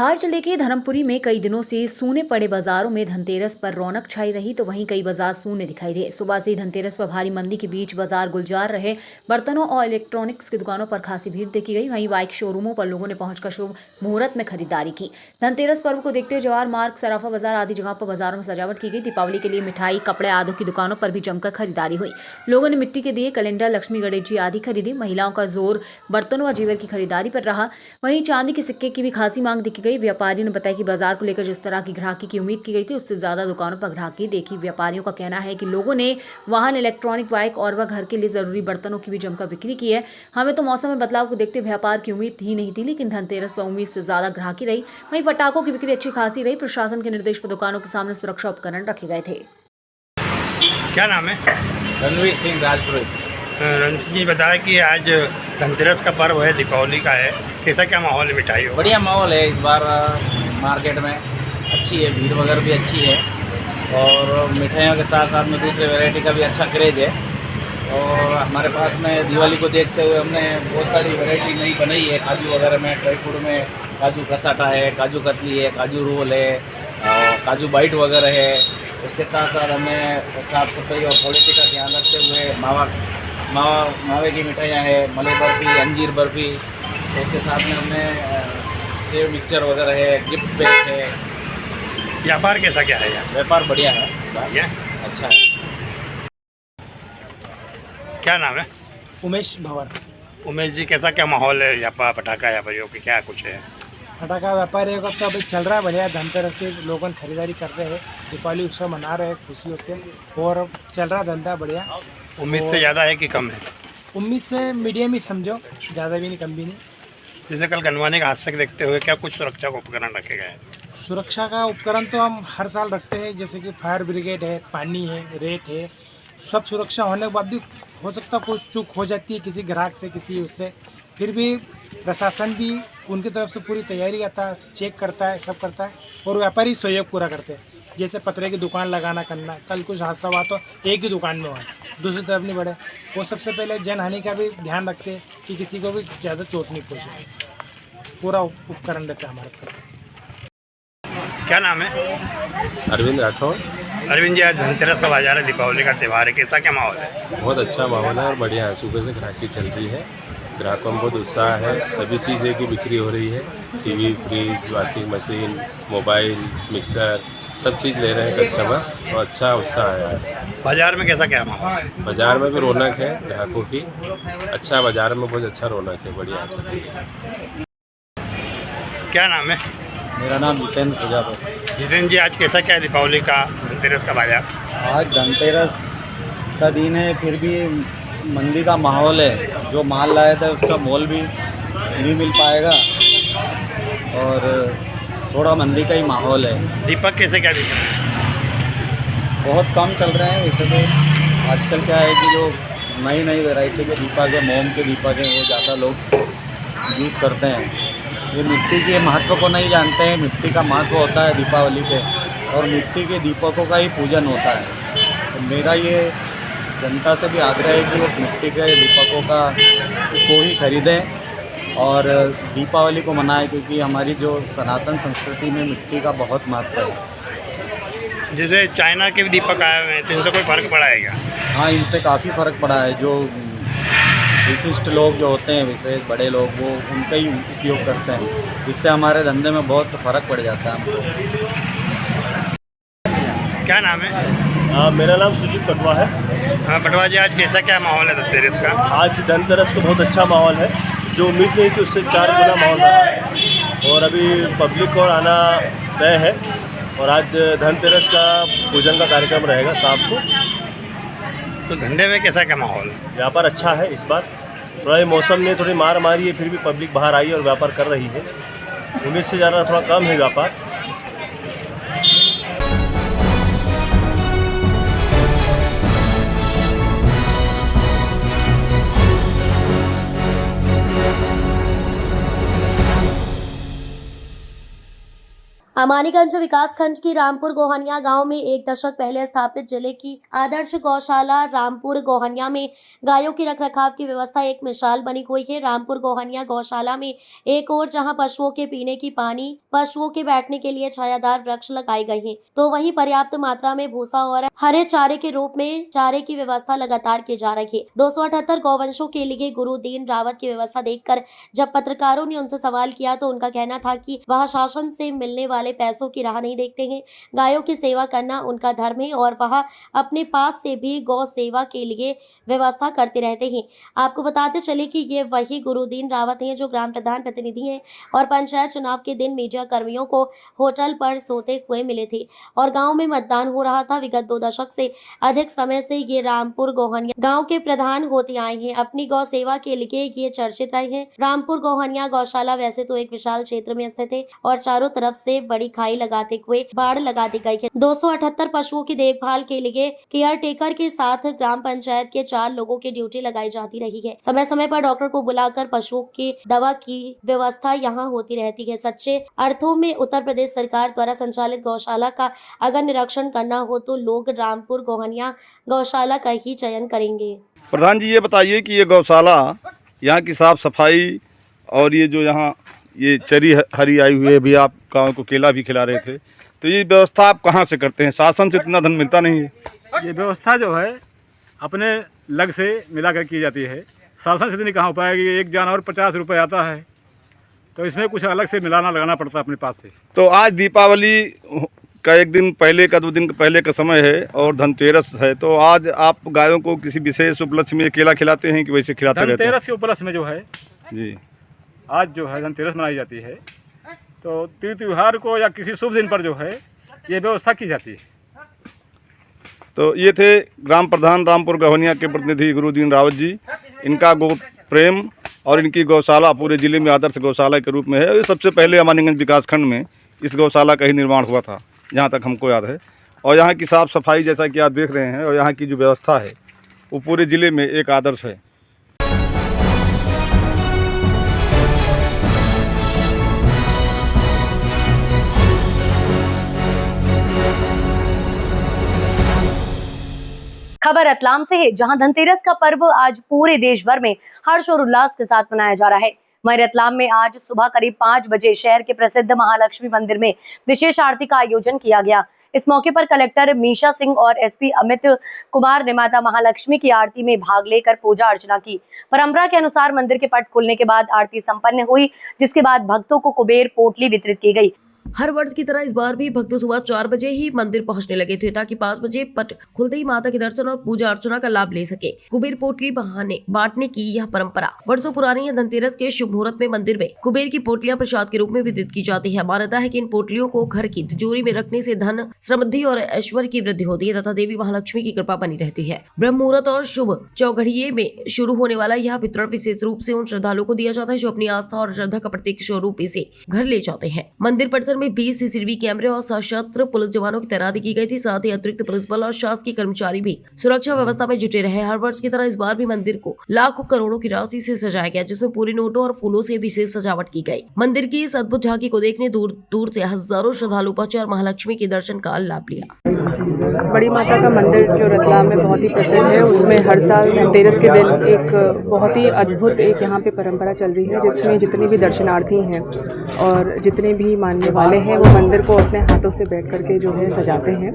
धार जिले के धर्मपुरी में कई दिनों से सूने पड़े बाजारों में धनतेरस पर रौनक छाई रही, तो वहीं कई बाजार सूने दिखाई दिए। सुबह से ही धनतेरस पर भारी मंदी के बीच बाजार गुलजार रहे। बर्तनों और इलेक्ट्रॉनिक्स की दुकानों पर खासी भीड़ देखी गई। वहीं बाइक शोरूमों पर लोगों ने पहुंचकर शुभ मुहूर्त में खरीदारी की। धनतेरस पर्व को देखते हुए जवाहर मार्ग, सराफा बाजार आदि जगहों पर बाजारों में सजावट की गई। दीपावली के लिए मिठाई, कपड़े आदि की दुकानों पर भी जमकर खरीदारी हुई। लोगों ने मिट्टी के दिए, कैलेंडर, लक्ष्मी गणेश जी आदि खरीदे। महिलाओं का जोर बर्तनों व जेवर की खरीदारी पर रहा। वहीं चांदी के सिक्के की भी खासी मांग देखी गई। व्यापारियों ने बताया कि बाजार को लेकर जिस तरह की ग्राहकी की उम्मीद की गई थी, उससे ज्यादा दुकानों पर ग्राहकी देखी। व्यापारियों का कहना है कि लोगों ने वाहन, इलेक्ट्रॉनिक बाइक और वह घर के लिए जरूरी बर्तनों की भी जमकर बिक्री की है। हमें तो मौसम में बदलाव को देखते व्यापार की उम्मीद ही नहीं थी, लेकिन धनतेरस पर उम्मीद से ज्यादा ग्राहकी रही। वहीं पटाखों की बिक्री अच्छी खासी रही। प्रशासन के निर्देश पर दुकानों के सामने सुरक्षा उपकरण रखे गए थे। क्या नाम है? रणवीर सिंह राजपुरोहित। रणवीर जी बताया कि आज धनतेरस का पर्व है, दीपावली का है, कैसा क्या माहौल है? मिठाई हो? बढ़िया माहौल है इस बार मार्केट में, अच्छी है, भीड़ वगैरह भी अच्छी है और मिठाइयों के साथ साथ में दूसरे वैरायटी का भी अच्छा क्रेज है। और हमारे पास में दिवाली को देखते हुए हमने बहुत सारी वैरायटी नई बनाई है। काजू वगैरह में, ड्राई फ्रूट में काजू कसाटा है, काजू कतली है, काजू रोल है, काजू बाइट वगैरह है। उसके साथ साथ हमें साफ़ सफाई और क्वालिटी का ध्यान रखते हुए मावे की मिठाइयाँ है, मलाई बर्फ़ी, अंजीर बर्फ़ी। उसके साथ में हमने सेव मिक्सचर वगैरह है, गिफ्ट पैक है। व्यापार कैसा क्या है यहाँ? व्यापार बढ़िया है, बढ़िया, अच्छा है। क्या नाम है? उमेश भंवर। उमेश जी, कैसा क्या माहौल है यहाँ पर? पटाखा यहाँ पर की क्या कुछ है? फटाखा व्यापारियों का तो अभी चल रहा है बढ़िया। धनतेरस के लोग खरीदारी कर रहे हैं, दीपावली उत्सव मना रहे हैं खुशियों से और चल रहा धंधा बढ़िया। उम्मीद से ज़्यादा है कि कम है? उम्मीद से मीडियम ही समझो, ज़्यादा भी नहीं कम भी नहीं। जैसे कल गनवाने का हादसा देखते हुए क्या कुछ सुरक्षा का उपकरण रखे गए हैं? सुरक्षा का उपकरण तो हम हर साल रखते हैं, जैसे कि फायर ब्रिगेड है, पानी है, रेत है। सब सुरक्षा होने के बाद भी हो सकता कुछ चूक हो जाती है किसी ग्राहक से, किसी उससे, फिर भी प्रशासन भी उनकी तरफ से पूरी तैयारी करता है, चेक करता है, सब करता है और व्यापारी सहयोग पूरा करते हैं। जैसे पतरे की दुकान लगाना करना, कल कुछ हादसा हुआ तो एक ही दुकान में हुआ, दूसरी तरफ नहीं बढ़े। वो सबसे पहले जनहानि का भी ध्यान रखते हैं कि किसी को भी ज़्यादा चोट नहीं पहुँचे। पूरा उपकरण रहता है हमारे पास। क्या नाम है? अरविंद राठौर। अरविंद जी, आज धनतेरस का बाजार है, दीपावली का त्यौहार है, कैसा क्या माहौल है? बहुत अच्छा माहौल है और बढ़िया है। सुबह से ग्राहकी चल रही है, ग्राहकों में बहुत उत्साह है। सभी चीज़ें की बिक्री हो रही है। TV, fridge, washing machine, mobile, mixer, सब चीज़ ले रहे हैं कस्टमर और अच्छा उत्साह है आज। बाजार में कैसा क्या माहौल? बाज़ार में भी रौनक है ग्राहकों की, अच्छा बाज़ार में बहुत अच्छा रौनक है, बढ़िया चल रही है। क्या नाम है? मेरा नाम जितेंद्र प्रजापति। जितेंद्र जी, आज कैसा क्या है दीपावली का, धनतेरस का बाजार? आज धनतेरस का दिन है, फिर भी मंदी का माहौल है। जो माल लाया था उसका मोल भी नहीं मिल पाएगा और थोड़ा मंदी का ही माहौल है। दीपक कैसे क्या दिख रहा है? बहुत कम चल रहे हैं वैसे तो। आजकल क्या है कि जो नई नई वैरायटी के दीपक है, मोम के दीपक हैं, वो ज़्यादा लोग यूज़ करते हैं। ये मिट्टी के महत्व को नहीं जानते हैं। मिट्टी का महत्व होता है दीपावली पे और मिट्टी के दीपकों का ही पूजन होता है। तो मेरा ये जनता से भी आग्रह है कि वो मिट्टी के दीपकों का को ही खरीदें और दीपावली को मनाएं, क्योंकि हमारी जो सनातन संस्कृति में मिट्टी का बहुत महत्व है। जैसे चाइना के भी दीपक आए हुए हैं, तो इनसे कोई फ़र्क पड़ा है क्या? हाँ, इनसे काफ़ी फ़र्क पड़ा है। जो विशिष्ट लोग जो होते हैं, विशेष बड़े लोग, वो उनका ही उपयोग करते हैं। इससे हमारे धंधे में बहुत फ़र्क पड़ जाता है हमको। क्या नाम है? मेरा नाम सुजीत पटवा है। हाँ पटवा जी, आज कैसा क्या माहौल है धनतेरस का? आज धनतेरस का बहुत अच्छा माहौल है। जो उम्मीद नहीं थी उससे 4 गुना माहौल रहा है और अभी पब्लिक को आना तय है। और आज धनतेरस का पूजन का कार्यक्रम रहेगा शाम को। तो धंधे में कैसा क्या माहौल है? व्यापार अच्छा है इस बार। थोड़ा ये मौसम ने थोड़ी मार मारी है, फिर भी पब्लिक बाहर आई है और व्यापार कर रही है। उम्मीद से ज़्यादा थोड़ा कम है व्यापार। अमानीगंज विकासखंड की रामपुर गोहनिया गांव में 1 दशक पहले स्थापित जिले की आदर्श गौशाला रामपुर गोहनिया में गायों की रखरखाव की व्यवस्था एक मिसाल बनी हुई है। रामपुर गोहनिया गौशाला में एक ओर जहां पशुओं के पीने की पानी, पशुओं के बैठने के लिए छायादार वृक्ष लगाए गए हैं, तो वहीं पर्याप्त मात्रा में भूसा और हरे चारे के रूप में चारे की व्यवस्था लगातार की जा रही है। 278 गौवंशों के लिए गुरु दीन रावत की व्यवस्था देखकर जब पत्रकारों ने उनसे सवाल किया तो उनका कहना था कि वह शासन से मिलने वाले पैसों की राह नहीं देखते हैं। गायों की सेवा करना उनका धर्म है और वह अपने पास से भी गौ सेवा के लिए व्यवस्था करते रहते हैं। आपको बताते चले कि ये वही गुरुदीन रावत हैं जो ग्राम प्रधान प्रतिनिधि हैं और पंचायत चुनाव के दिन मीडिया कर्मियों को होटल पर सोते हुए मिले थे और गांव में मतदान हो रहा था। विगत 2 दशक से अधिक समय से ये रामपुर गोहनिया गांव के प्रधान होते आए हैं। अपनी गौ सेवा के लिए ये चर्चित रहे हैं। रामपुर गोहनिया गौशाला वैसे तो एक विशाल क्षेत्र में स्थित है और चारों तरफ से बड़ी खाई लगाते हुए बाड़ लगा दी गई है। 278 पशुओं की देखभाल के लिए केयर टेकर के साथ ग्राम पंचायत के 4 लोगों की ड्यूटी लगाई जाती रही है। समय समय पर डॉक्टर को बुलाकर पशुओं की दवा की व्यवस्था यहाँ होती रहती है। सच्चे अर्थों में उत्तर प्रदेश सरकार द्वारा संचालित गौशाला का अगर निरीक्षण करना हो तो लोग रामपुर गोहनिया गौशाला का ही चयन करेंगे। प्रधान जी, ये बताइए कि ये गौशाला, यहाँ की साफ सफाई और ये जो यहाँ ये चरी हरी आई हुई है, भी आप गाँव को केला भी खिला रहे थे, तो ये व्यवस्था आप कहाँ से करते हैं? शासन से इतना धन मिलता नहीं है। ये व्यवस्था जो है अपने लग से मिला कर की जाती है। शासन से इतनी कहाँ हो पाएगी? एक जानवर 50 रुपये आता है, तो इसमें कुछ अलग से मिलाना लगाना पड़ता है अपने पास से। तो आज दीपावली का 1 दिन पहले का 2 दिन पहले का समय है और धनतेरस है, तो आज आप गायों को किसी विशेष उपलक्ष्य में केला खिलाते हैं कि वैसे खिलाते रहते हैं? धनतेरस के उपलक्ष्य में जो है जी, आज जो है धनतेरस मनाई जाती है, तो त्योहार को या किसी शुभ दिन पर जो है ये व्यवस्था की जाती है। तो ये थे ग्राम प्रधान रामपुर गोहनिया के प्रतिनिधि गुरुदीन रावत जी। इनका गौ प्रेम और इनकी गौशाला पूरे ज़िले में आदर्श गौशाला के रूप में है। ये सबसे पहले अमानीगंज विकासखंड में इस गौशाला का ही निर्माण हुआ था, जहाँ तक हमको याद है। और यहाँ की साफ़ सफाई जैसा कि आप देख रहे हैं और यहाँ की जो व्यवस्था है वो पूरे ज़िले में एक आदर्श है। खबर रतलाम से है, जहां धनतेरस का पर्व आज पूरे देश भर में हर्ष और उल्लास के साथ मनाया जा रहा है। वहीं रतलाम में आज सुबह करीब 5 बजे शहर के प्रसिद्ध महालक्ष्मी मंदिर में विशेष आरती का आयोजन किया गया। इस मौके पर कलेक्टर मीशा सिंह और एसपी अमित कुमार ने माता महालक्ष्मी की आरती में भाग लेकर पूजा अर्चना की। परंपरा के अनुसार मंदिर के पट खुलने के बाद आरती संपन्न हुई, जिसके बाद भक्तों को कुबेर पोटली वितरित की गई। हर वर्ष की तरह इस बार भी भक्त सुबह 4 बजे ही मंदिर पहुंचने लगे थे ताकि 5 बजे पट खुलते ही माता के दर्शन और पूजा अर्चना का लाभ ले सके। कुबेर पोटली बांटने की यह परंपरा वर्षों पुरानी है। धनतेरस के शुभ मुहूर्त में मंदिर में कुबेर की पोटलियां प्रसाद के रूप में वितरित की जाती है। मान्यता है कि इन पोटलियों को घर की तिजोरी में रखने से धन, समृद्धि और ऐश्वर्य की वृद्धि होती है तथा देवी महालक्ष्मी की कृपा बनी रहती है। ब्रह्म मुहूर्त और शुभ चौघड़िये में शुरू होने वाला यह वितरण विशेष रूप से उन श्रद्धालुओं को दिया जाता है जो अपनी आस्था और श्रद्धा का प्रतीक स्वरूप इसे घर ले जाते हैं। मंदिर परिसर में 20 CCTV कैमरे और सशस्त्र पुलिस जवानों की तैनाती की गई थी। साथ ही अतिरिक्त पुलिस बल और शासकीय कर्मचारी भी सुरक्षा व्यवस्था में जुटे रहे। हर वर्ष की तरह इस बार भी मंदिर को लाखों करोड़ों की राशि से सजाया गया, जिसमें पूरी नोटों और फूलों से विशेष सजावट की गई। मंदिर की इस अद्भुत झांकी को देखने दूर दूर से हजारों श्रद्धालु पहुंचे और महालक्ष्मी के दर्शन का लाभ लिया। बड़ी माता का मंदिर जो रतलाम में बहुत ही प्रसिद्ध है, उसमें हर साल धनतेरस के दिन एक बहुत ही अद्भुत एक यहाँ पे परंपरा चल रही है, जिसमें जितने भी दर्शनार्थी हैं और जितने भी मानने वाले हैं वो मंदिर को अपने हाथों से बैठ करके जो है सजाते हैं।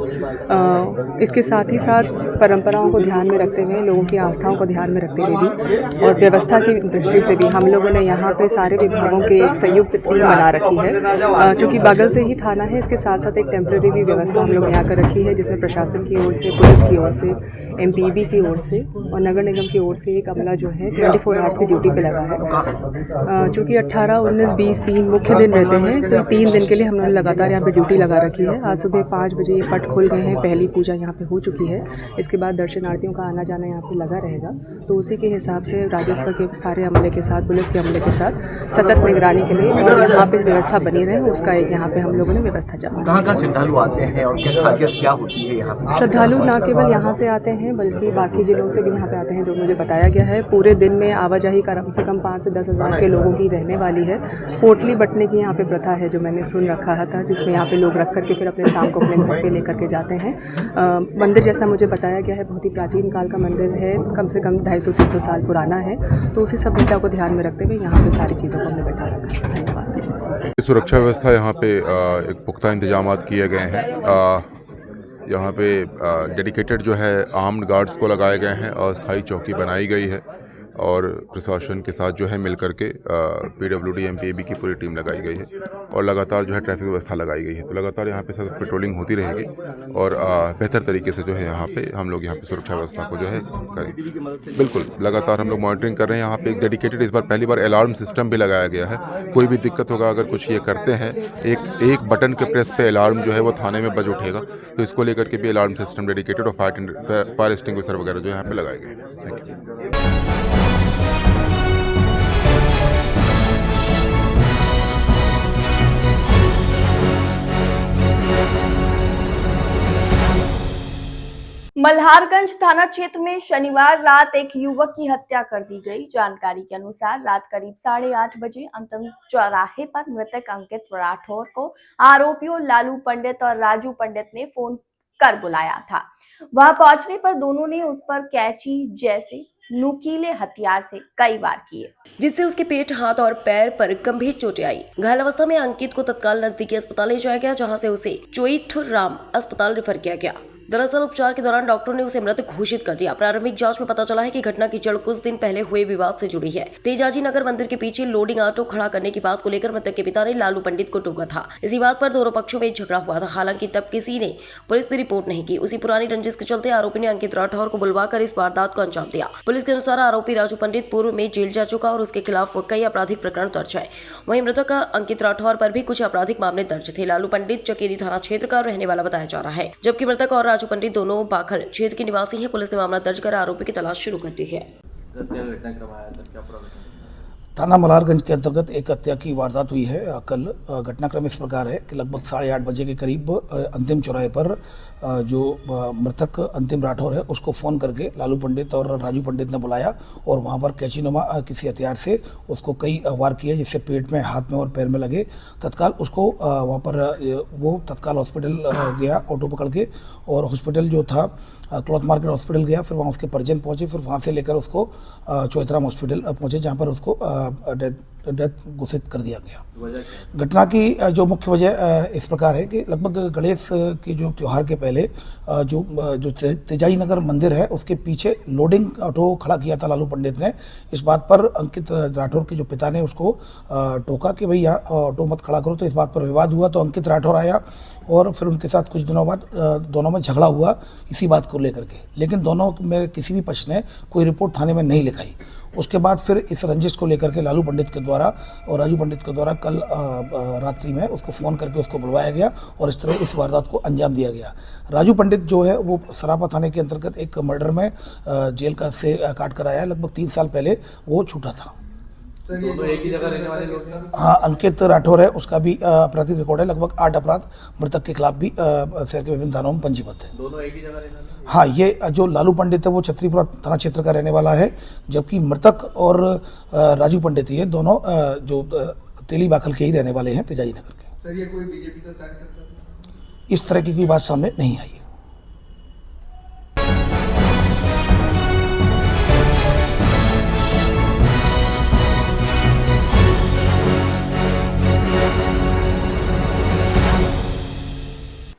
इसके साथ ही साथ परंपराओं को ध्यान में रखते हुए, लोगों की आस्थाओं को ध्यान में रखते हुए भी और व्यवस्था की दृष्टि से भी हम लोगों ने यहाँ पे सारे विभागों के एक संयुक्त टीम बना रखी है। चूँकि बगल से ही थाना है, इसके साथ साथ एक टेम्प्रेरी भी व्यवस्था हम लोग यहाँ कर रखी है, जिसमें प्रशासन की ओर से, पुलिस की ओर से, MPB की ओर से और नगर निगम की ओर से एक अमला जो है 24 आवर्स की ड्यूटी पे लगा है। चूँकि 18, 19, 20 3 मुख्य दिन रहते हैं, तो 3 दिन के लिए हमने लगातार यहाँ पे ड्यूटी लगा रखी है। आज सुबह 5 बजे ये पट खुल गए हैं, पहली पूजा यहाँ पे हो चुकी है। इसके बाद दर्शनार्थियों का आना जाना यहाँ पे लगा रहेगा। तो उसी के हिसाब से राजस्व के सारे अमले के साथ, पुलिस के अमले के साथ सतत निगरानी के लिए और यहाँ पे व्यवस्था बनी रहे, उसका एक यहाँ पे हम लोगों ने व्यवस्था जमा। कहाँ श्रद्धालु आते हैं और क्या खासियत क्या होती है यहाँ पे? श्रद्धालु न केवल यहाँ से आते हैं बल्कि बाकी जिलों से भी यहाँ पे आते हैं। जो मुझे बताया गया है पूरे दिन में आवाजाही कम से कम 5 से 10 हज़ार के लोगों की रहने वाली है। पोटली बटने की यहाँ पे प्रथा है जो मैंने सुन रखा था, जिसमें यहाँ पे लोग रख करके फिर अपने शाम को अपने घर पे लेकर के जाते हैं। मंदिर जैसा मुझे बताया गया है बहुत ही प्राचीन काल का मंदिर है, कम से कम 250-300 साल पुराना है। तो उसी सभ्यता को ध्यान में रखते हुए यहाँ पे सारी चीज़ों को हमने बैठा रखा है। धन्यवाद। सुरक्षा व्यवस्था यहाँ पे एक पुख्ता इंतजाम किए गए हैं। यहाँ पे डेडिकेटेड जो है आर्म्ड गार्ड्स को लगाए गए हैं, अस्थायी चौकी बनाई गई है और प्रशासन के साथ जो है मिलकर के PWD MPAB की पूरी टीम लगाई गई है और लगातार जो है ट्रैफिक व्यवस्था लगाई गई है। तो लगातार यहाँ पे सब पेट्रोलिंग होती रहेगी और बेहतर तरीके से जो है यहाँ पे हम लोग यहाँ पे सुरक्षा व्यवस्था को जो है करें। बिल्कुल लगातार हम लोग मॉनिटरिंग कर रहे हैं। यहाँ पे एक डेडिकेटेड इस बार पहली बार अलार्म सिस्टम भी लगाया गया है। कोई भी दिक्कत होगा अगर कुछ ये करते हैं, एक बटन के प्रेस पे अलार्म जो है वो थाने में बज उठेगा। तो इसको लेकर के भी अलार्म सिस्टम डेडिकेटेड और फायर एक्सटिंग्विशर वगैरह जो यहाँ पे लगाए गए हैं। Thank you. मल्हारगंज थाना क्षेत्र में शनिवार रात एक युवक की हत्या कर दी गई। जानकारी के अनुसार रात करीब 8:30 बजे अंतिम चौराहे पर मृतक अंकित राठौर को आरोपियों लालू पंडित और राजू पंडित ने फोन कर बुलाया था। वहां पहुंचने पर दोनों ने उस पर कैंची जैसे नुकीले हथियार से कई वार किए, जिससे उसके पेट, हाथ और पैर पर गंभीर चोटें आई। घायल अवस्था में अंकित को तत्काल नजदीकी अस्पताल ले जाया गया, जहां से उसे चोइथराम अस्पताल रेफर किया गया। दरअसल उपचार के दौरान डॉक्टर ने उसे मृत घोषित कर दिया। प्रारंभिक जांच में पता चला है कि घटना की जड़ कुछ दिन पहले हुए विवाद से जुड़ी है। तेजाजी नगर मंदिर के पीछे लोडिंग ऑटो खड़ा करने की बात को लेकर मृतक के पिता ने लालू पंडित को टोका था। इसी बात पर दोनों पक्षों में झगड़ा हुआ था। हालांकि तब किसी ने पुलिस में रिपोर्ट नहीं की। उसी पुरानी रंजिश के चलते आरोपी ने अंकित राठौर को बुलवाकर इस वारदात को अंजाम दिया। पुलिस के अनुसार आरोपी राजू पंडित पूर्व में जेल जा चुका और उसके खिलाफ कई आपराधिक प्रकरण दर्ज है। वहीं मृतक अंकित राठौर पर भी कुछ आपराधिक मामले दर्ज थे। लालू पंडित चकेरी थाना क्षेत्र का रहने वाला बताया जा रहा है, जबकि मृतक और राजू पंडित दोनों बाखल क्षेत्र के निवासी हैं। पुलिस ने मामला दर्ज कर आरोपी की तलाश शुरू कर दी है। थाना मल्हारगंज के अंतर्गत एक हत्या की वारदात हुई है कल। घटनाक्रम इस प्रकार है कि लगभग 8:30 बजे के करीब अंतिम चौराहे पर जो मृतक अंतिम राठौर है उसको फ़ोन करके लालू पंडित और राजू पंडित ने बुलाया और वहाँ पर कैचीनुमा किसी हथियार से उसको कई वार किए, जिससे पेट में, हाथ में और पैर में लगे। तत्काल उसको वहाँ पर वो तत्काल हॉस्पिटल गया ऑटो पकड़ के, और हॉस्पिटल जो था क्लॉथ मार्केट हॉस्पिटल गया। फिर वहाँ उसके परिजन पहुँचे, फिर वहाँ से लेकर उसको चौइथराम हॉस्पिटल पहुँचे, जहाँ पर उसको डेथ घोषित कर दिया गया। घटना की जो मुख्य वजह इस प्रकार है कि लगभग गणेश के जो त्यौहार के पहले जो तेजाजी नगर मंदिर है उसके पीछे लोडिंग ऑटो खड़ा किया था लालू पंडित ने। इस बात पर अंकित राठौर के जो पिता ने उसको टोका कि भाई यहाँ ऑटो मत खड़ा करो। तो इस बात पर विवाद हुआ, तो अंकित राठौर आया और फिर उनके साथ कुछ दिनों बाद दोनों में झगड़ा हुआ इसी बात को लेकर के। लेकिन दोनों में किसी भी पक्ष ने कोई रिपोर्ट थाने में नहीं लिखाई। उसके बाद फिर इस रंजिश को लेकर के लालू पंडित के द्वारा और राजू पंडित के द्वारा कल रात्रि में उसको फ़ोन करके उसको बुलवाया गया और इस तरह इस वारदात को अंजाम दिया गया। राजू पंडित जो है वो सरापा थाने के अंतर्गत एक मर्डर में जेल का से काट कर आया है। लगभग 3 साल पहले वो छूटा था। दोनों एक ही जगह रहने वाले लोग हैं? हाँ, अंकित राठौर है, उसका भी आपराधिक रिकॉर्ड है। लगभग 8 अपराध मृतक के खिलाफ भी शहर के विभिन्न थानों में पंजीबद्ध है। दोनों एक ही जगह रहने वाले? हाँ, ये जो लालू पंडित है वो छतरीपुरा थाना क्षेत्र का रहने वाला है, जबकि मृतक और राजू पंडित ये दोनों जो तेली बाखल के ही रहने वाले हैं, तेजाजी नगर के। सर, ये कोई बीजेपी का कार्यकर्ता? इस तरह की कोई बात सामने नहीं आई है।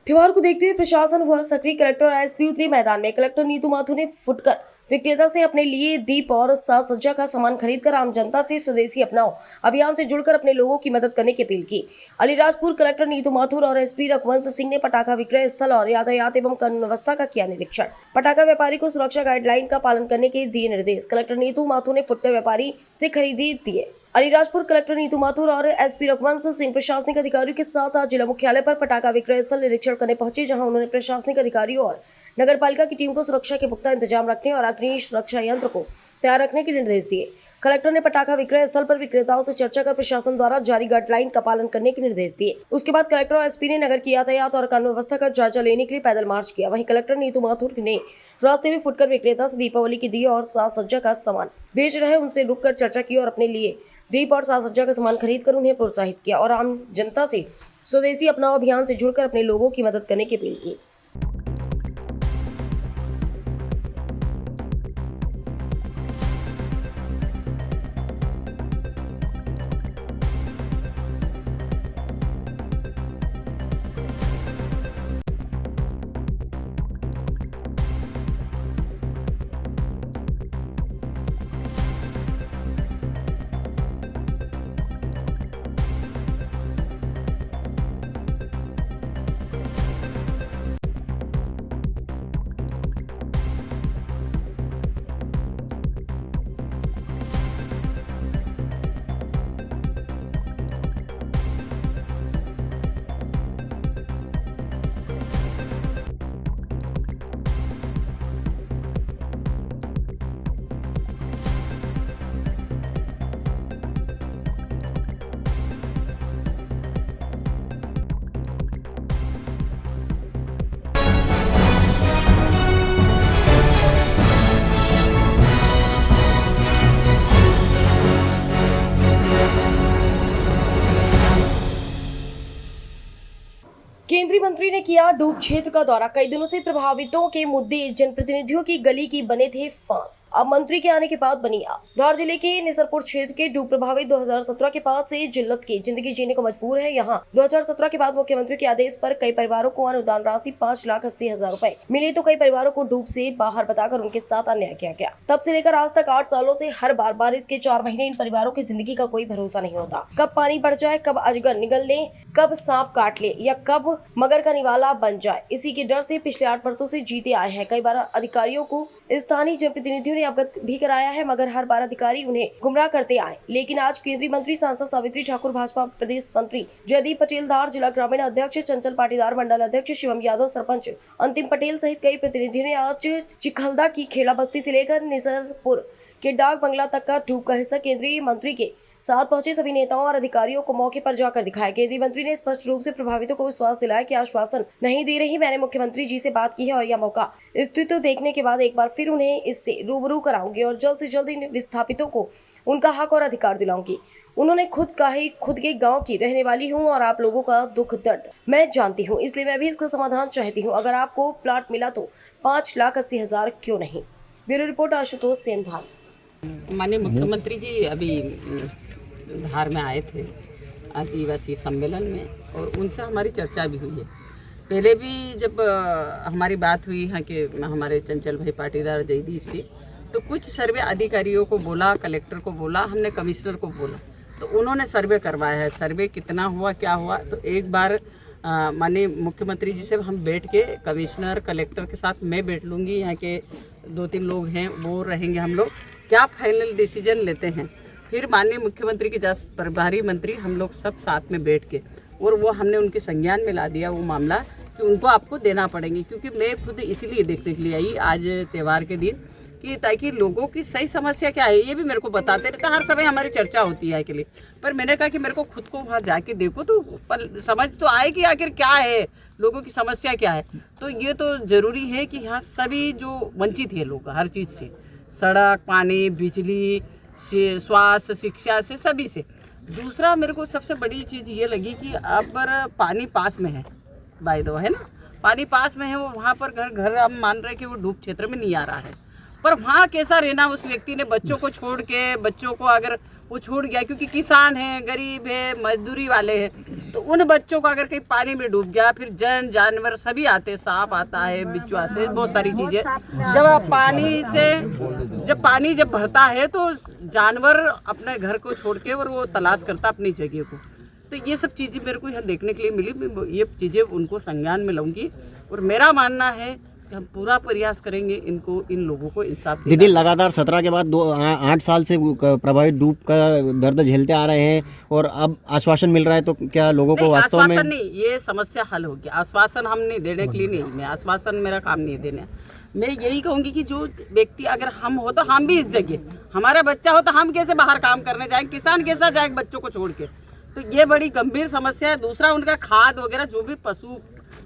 त्योहार को देखते हुए प्रशासन हुआ सक्रिय। कलेक्टर और एसपी उतरे मैदान में। कलेक्टर नीतू माथुर ने फुटकर विक्रेता से अपने लिए दीप और साज सज्जा का सामान खरीदकर आम जनता से स्वदेशी अपनाओ अभियान से जुड़कर अपने लोगों की मदद करने की अपील की। अलीराजपुर कलेक्टर नीतू माथुर और एसपी रघुवंश सिंह ने पटाखा विक्रय स्थल और यातायात एवं कानून व्यवस्था का किया निरीक्षण। पटाखा व्यापारी को सुरक्षा गाइडलाइन का पालन करने के दिए निर्देश। कलेक्टर नीतू माथुर ने फुटकर व्यापारी से खरीदी दिए। अलीराजपुर कलेक्टर नीतू माथुर और एसपी रघुवंश सिंह प्रशासनिक अधिकारियों के साथ आज जिला मुख्यालय पर पटाखा विक्रय स्थल निरीक्षण करने पहुंचे, जहां उन्होंने प्रशासनिक अधिकारियों और नगर पालिका की टीम को सुरक्षा के पुख्ता इंतजाम रखने और अग्नि सुरक्षा यंत्र को तैयार रखने के निर्देश दिए। कलेक्टर ने पटाखा विक्रय स्थल पर विक्रेताओं से चर्चा कर प्रशासन द्वारा जारी गाइडलाइन का पालन करने के निर्देश दिए। उसके बाद कलेक्टर और एसपी ने नगर की यातायात और कानून व्यवस्था का जायजा लेने के लिए पैदल मार्च किया। वहीं कलेक्टर नीतू माथुर ने रास्ते में फुटकर विक्रेता से दीपावली की दिए और साज सज्जा का सामान बेच रहे उनसे रुककर चर्चा की और अपने लिए दीप और साज सज्जा का सामान खरीद कर उन्हें प्रोत्साहित किया और आम जनता से स्वदेशी अपनाओ अभियान से जुड़कर अपने लोगों की मदद करने की अपील की। केंद्रीय मंत्री ने किया डूब क्षेत्र का दौरा। कई दिनों से प्रभावितों के मुद्दे जनप्रतिनिधियों की गली की बने थे फांस। अब मंत्री के आने के बाद बनी आस। धार जिले के निसरपुर क्षेत्र के डूब प्रभावित 2017 के बाद से जिल्लत की जिंदगी जीने को मजबूर है। यहाँ 2017 के बाद मुख्यमंत्री के आदेश पर कई परिवारों को अनुदान राशि 5,80,000 रुपए मिली, तो कई परिवारों को डूब से बाहर बताकर उनके साथ अन्याय किया गया। तब से लेकर आज तक 8 सालों से हर बार बारिश के 4 महीने इन परिवारों की जिंदगी का कोई भरोसा नहीं होता। कब पानी बढ़ जाए, कब अजगर निगल ले, कब सांप काट ले या कब मगर का निवाला बन जाए, इसी के डर से पिछले 8 वर्षों से जीते आए हैं। कई बार अधिकारियों को स्थानीय जनप्रतिनिधियों ने अवगत भी कराया है, मगर हर बार अधिकारी उन्हें गुमराह करते आए। लेकिन आज केंद्रीय मंत्री सांसद सावित्री ठाकुर, भाजपा प्रदेश मंत्री जयदीप पटेल, धार जिला ग्रामीण अध्यक्ष चंचल पाटीदार, मंडल अध्यक्ष शिवम यादव, सरपंच अंतिम पटेल सहित कई प्रतिनिधियों ने आज चिखलदा की खेड़ा बस्ती से लेकर निसरपुर के डाक बंगला तक का डूब का हिस्सा केंद्रीय मंत्री के साथ पहुंचे सभी नेताओं और अधिकारियों को मौके पर जाकर दिखाया। केंद्रीय मंत्री ने स्पष्ट रूप से प्रभावितों को विश्वास दिलाया कि आश्वासन नहीं दे रही, मैंने मुख्यमंत्री जी से बात की है और यह मौका स्थिति देखने के बाद एक बार फिर उन्हें इससे रूबरू कराऊंगी और जल्द से जल्द इन विस्थापितों को उनका हक और अधिकार दिलाऊंगी। उन्होंने खुद के गांव की रहने वाली हूं और आप लोगों का दुख दर्द मैं जानती हूं, इसलिए मैं भी इसका समाधान चाहती हूं। अगर आपको प्लाट मिला तो 5,80,000 क्यों नहीं। ब्यूरो रिपोर्ट आशुतोष सेन, धार। माननीय मुख्यमंत्री जी अभी धार में आए थे आदिवासी सम्मेलन में और उनसे हमारी चर्चा भी हुई है। पहले भी जब हमारी बात हुई है कि हमारे चंचल भाई पाटीदार जयदीप से, तो कुछ सर्वे अधिकारियों को बोला, कलेक्टर को बोला, हमने कमिश्नर को बोला, तो उन्होंने सर्वे करवाया है। सर्वे कितना हुआ क्या हुआ, तो एक बार माननीय मुख्यमंत्री जी से हम बैठ के कमिश्नर कलेक्टर के साथ मैं बैठ लूँगी, यहाँ के 2-3 लोग हैं वो रहेंगे, हम लोग क्या फाइनल डिसीजन लेते हैं। फिर माननीय मुख्यमंत्री के जस्ट प्रभारी मंत्री हम लोग सब साथ में बैठ के और वो हमने उनके संज्ञान में ला दिया वो मामला कि उनको आपको देना पड़ेंगे, क्योंकि मैं खुद इसीलिए देखने के लिए आई आज त्यौहार के दिन कि ताकि लोगों की सही समस्या क्या है ये भी मेरे को बताते रहते। हर समय हमारी चर्चा होती है के लिए, पर मैंने कहा कि मेरे को खुद को वहाँ जाके देखो तो समझ तो आए कि आखिर क्या है, लोगों की समस्या क्या है। तो ये तो ज़रूरी है कि यहाँ सभी जो वंचित है लोग हर चीज़ से, सड़क, पानी, बिजली से, स्वास्थ्य, शिक्षा से, सभी से। दूसरा मेरे को सबसे बड़ी चीज़ ये लगी कि अब पानी पास में है, बाय द वे है ना, पानी पास में है, वो वहाँ पर घर हम मान रहे हैं कि वो डूब क्षेत्र में नहीं आ रहा है, पर वहाँ कैसा रहना उस व्यक्ति ने, बच्चों को छोड़ के, बच्चों को अगर वो छूट गया क्योंकि किसान है, गरीब है, मजदूरी वाले हैं, तो उन बच्चों को अगर कहीं पानी में डूब गया, फिर जानवर सभी आते, सांप आता है, बिच्छू आते हैं, बहुत सारी चीज़ें। जब पानी भरता है तो जानवर अपने घर को छोड़ के और वो तलाश करता अपनी जगह को। तो ये सब चीज़ें मेरे को यहाँ देखने के लिए मिली। मैं ये चीज़ें उनको संज्ञान में लाऊंगी और मेरा मानना है हम पूरा प्रयास करेंगे इन लोगों को इंसाफ दीदी लगातार 17 के बाद 8 साल से प्रभावित डूब का दर्द झेलते आ रहे हैं और अब आश्वासन मिल रहा है, तो क्या लोगों को वास्तव में आश्वासन नहीं, ये समस्या हल होगी। आश्वासन हम नहीं देने के लिए नहीं, मैं आश्वासन मेरा काम नहीं देने। मैं यही कहूँगी कि जो व्यक्ति अगर हम हो तो हम भी इस जगह, हमारा बच्चा हो तो हम कैसे बाहर काम करने जाएंगे, किसान कैसा जाएगा बच्चों को छोड़ के। तो ये बड़ी गंभीर समस्या है। दूसरा उनका खाद वगैरह जो भी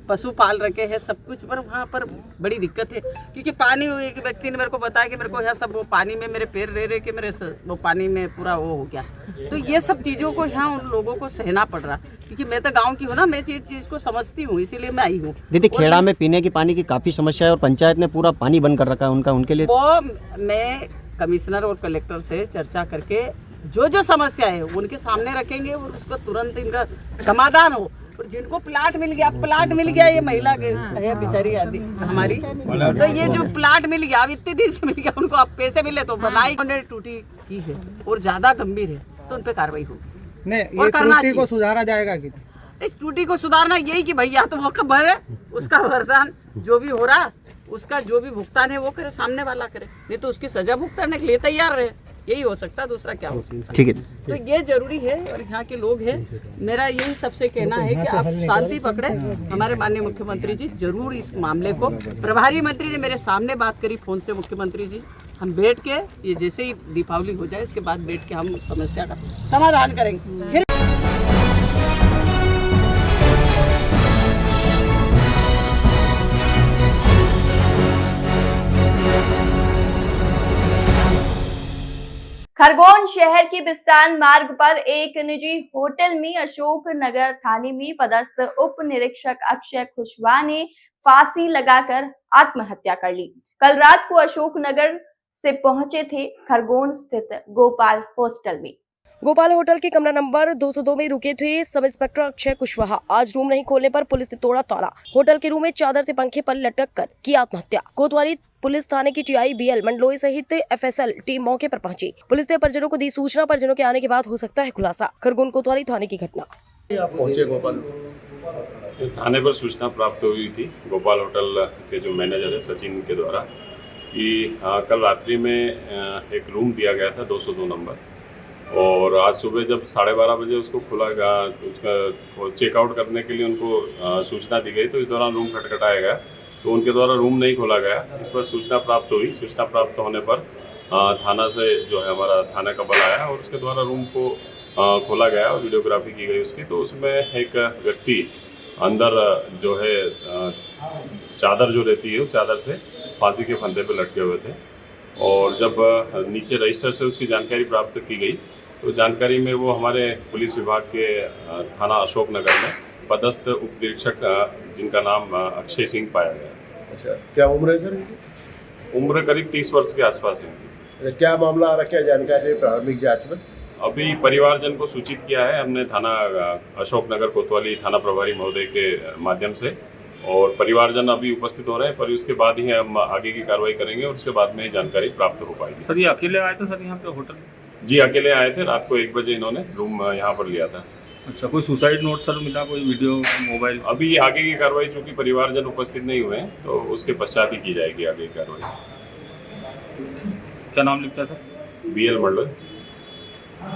पशु पाल रखे हैं सब कुछ, पर वहाँ पर बड़ी दिक्कत है क्योंकि पानी, एक व्यक्ति ने मेरे को बताया कि मेरे को यहाँ सब वो पानी में मेरे पैर रह के मेरे वो पानी में पूरा वो हो गया। तो ये सब चीज़ों को यहाँ उन लोगों को सहना पड़ रहा, क्योंकि मैं तो गांव की हूँ ना, मैं इस चीज़ को समझती हूँ, इसीलिए मैं आई हूँ। दीदी खेड़ा में पीने की पानी की काफ़ी समस्या है और पंचायत ने पूरा पानी बंद कर रखा है उनके लिए। वो मैं कमिश्नर और कलेक्टर से चर्चा करके जो समस्या है उनके सामने रखेंगे और उसको तुरंत इनका समाधान हो। और जिनको प्लाट मिल गया, ये महिला है बेचारी आदि हमारी, तो ये जो प्लाट मिल गया, अब इतने दिन से मिल गया, उनको अब पैसे मिले तो बनाई टूटी की है और ज्यादा गंभीर है तो उन पे कार्रवाई होगी। नहीं, ये त्रुटि को सुधारा जाएगा कि इस त्रुटि को सुधारना यही कि भैया तो वो खबर है, उसका भुगतान जो भी हो रहा, उसका जो भी भुगतान है वो करे, सामने वाला करे, नहीं तो उसकी सजा भुगताने के लिए तैयार रहे, यही हो सकता है, दूसरा क्या हो सकता है। ठीक है, तो ये जरूरी है और यहाँ के लोग हैं, मेरा यही सबसे कहना है कि आप शांति पकड़े। हमारे माननीय मुख्यमंत्री जी जरूर इस मामले को, प्रभारी मंत्री ने मेरे सामने बात करी फोन से, मुख्यमंत्री जी हम बैठ के, ये जैसे ही दीपावली हो जाए इसके बाद बैठ के हम समस्या का समाधान करेंगे। फिर खरगोन शहर के बिस्तान मार्ग पर एक निजी होटल में अशोक नगर थाने में पदस्थ उप निरीक्षक अक्षय कुशवाहा ने फांसी लगाकर आत्महत्या कर ली। कल रात को अशोक नगर से पहुंचे थे खरगोन स्थित गोपाल हॉस्टल में। गोपाल होटल के कमरा नंबर 202 में रुके थे सब इंस्पेक्टर अक्षय कुशवाहा। आज रूम नहीं खोलने पर पुलिस ने तोड़ा ताला। होटल के रूम में चादर से पंखे पर लटक कर की आत्महत्या। कोतवाली पुलिस थाने की टीआई बीएल मंडलोई सहित एफएसएल टीम मौके पर पहुंची। पुलिस ने परिजनों को दी सूचना। परिजनों के आने के बाद हो सकता है खुलासा। खरगोन कोतवाली थाने की घटना। आप पहुंचे गोपाल थाने पर सूचना प्राप्त हुई थी गोपाल होटल के जो मैनेजर है सचिन के द्वारा कि कल रात्रि में एक रूम दिया गया था 202 नंबर, और आज सुबह जब 12:30 बजे उसको खुला गया, उसका चेकआउट करने के लिए उनको सूचना दी गई, तो इस दौरान रूम खटखटाया गया, तो उनके द्वारा रूम नहीं खोला गया। इस पर सूचना प्राप्त हुई। सूचना प्राप्त होने पर थाना से जो है हमारा थाना का बल आया और उसके द्वारा रूम को खोला गया और वीडियोग्राफी की गई उसकी। तो उसमें एक व्यक्ति अंदर जो है चादर जो रहती है उस चादर से फांसी के फंदे पर लटके हुए थे, और जब नीचे रजिस्टर से उसकी जानकारी प्राप्त की गई तो जानकारी में वो हमारे पुलिस विभाग के थाना अशोक नगर में पदस्थ उप निरीक्षक जिनका नाम अक्षय सिंह पाया गया। अच्छा, क्या उम्र है सर इनकी? उम्र करीब 30 वर्ष के आसपास है। क्या मामला आ रखा है जानकारी प्रारंभिक जांच में? अभी परिवारजन को सूचित किया है हमने थाना अशोक नगर कोतवाली थाना प्रभारी महोदय के माध्यम से, और परिवारजन अभी उपस्थित हो रहे हैं, पर उसके बाद ही हम आगे की कार्रवाई करेंगे और उसके बाद में जानकारी प्राप्त हो पाएगी। सर ये अकेले आए थे सर यहाँ पे होटल में? जी अकेले आए थे। रात को 1 बजे इन्होंने रूम यहाँ पर लिया था। अच्छा, कोई सुसाइड नोट सर मिला, कोई वीडियो मोबाइल? अभी आगे की कार्रवाई चूँकि परिवारजन उपस्थित नहीं हुए हैं तो उसके पश्चात ही की जाएगी आगे की कार्रवाई। क्या नाम लिखता है सर? BL मंडल।